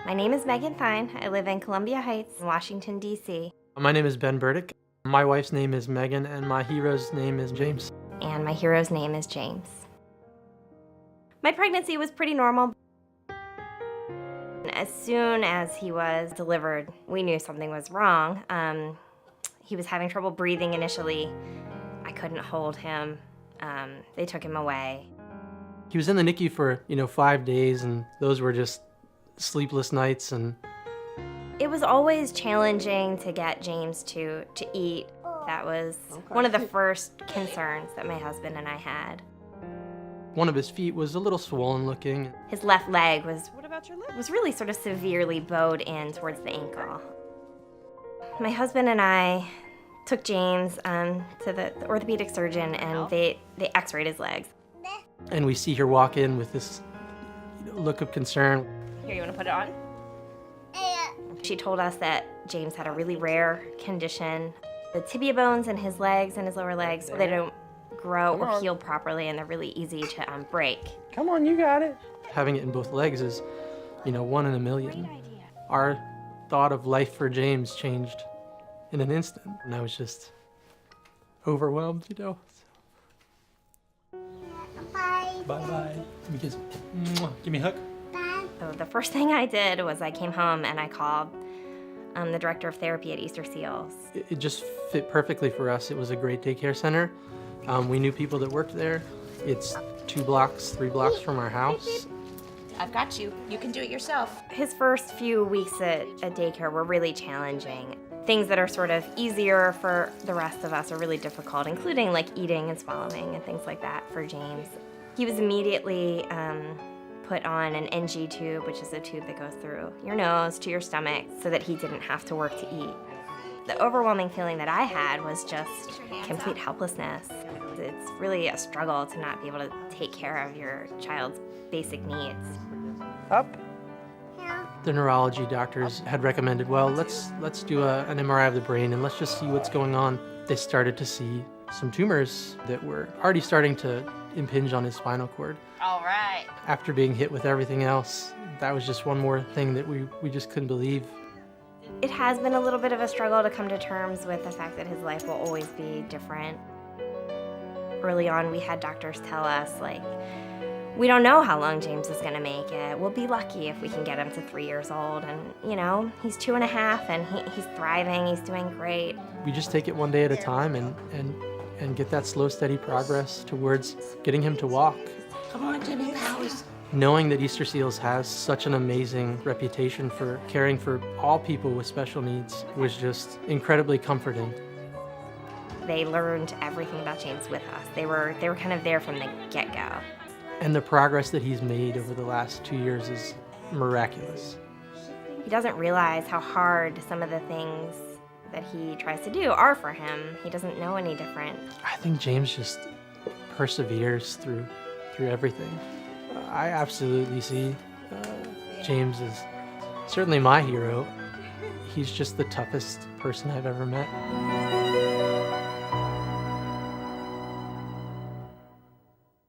My name is Megan Thynge. I live in Columbia Heights, Washington, D.C. My name is Burdick. My wife's name is Megan, and my hero's name is James. And my hero's name is James. My pregnancy was pretty normal. As soon as he was delivered, we knew something was wrong. He was having trouble breathing initially. I couldn't hold him. They took him away. He was in the NICU for, 5 days, and those were just sleepless nights. And It was always challenging to get James to eat. That was one of the first concerns that my husband and I had. one of his feet was a little swollen looking. His left leg was What about your lip? really sort of severely bowed in towards the ankle. My husband and I took James to the orthopedic surgeon, and they x-rayed his legs. And we see her walk in with this look of concern. Here, you want to put it on? She told us that James had a really rare condition. The tibia bones in his legs and his lower legs, they don't grow or heal properly, and they're really easy to break. Come on, you got it. Having it in both legs is, 1 in a million. Our thought of life for James changed in an instant, and I was just overwhelmed, Bye-bye. Give me a hug. So the first thing I did was I came home and I called the director of therapy at Easterseals. It just fit perfectly for us. It was a great daycare center. We knew people that worked there. It's 3 blocks from our house. I've got you. You can do it yourself. His first few weeks at daycare were really challenging. Things that are sort of easier for the rest of us are really difficult, including like eating and swallowing and things like that for James. He was immediately put on an NG tube, which is a tube that goes through your nose to your stomach so that he didn't have to work to eat. The overwhelming feeling that I had was just complete helplessness. It's really a struggle to not be able to take care of your child's basic needs. Up. The neurology doctors had recommended, well, let's do an MRI of the brain and let's just see what's going on. They started to see some tumors that were already starting to impinge on his spinal cord. All right. After being hit with everything else, that was just one more thing that we just couldn't believe. It has been a little bit of a struggle to come to terms with the fact that his life will always be different. Early on, we had doctors tell us, we don't know how long James is going to make it. We'll be lucky if we can get him to 3 years old. And, he's 2.5 and he's thriving. He's doing great. We just take it one day at a time and get that slow, steady progress towards getting him to walk. Come on, Jimmy Powers. Knowing that Easterseals has such an amazing reputation for caring for all people with special needs was just incredibly comforting. They learned everything about James with us. They were kind of there from the get-go. And the progress that he's made over the last 2 years is miraculous. He doesn't realize how hard some of the things that he tries to do are for him. He doesn't know any different. I think James just perseveres through everything. I absolutely see James as certainly my hero. He's just the toughest person I've ever met.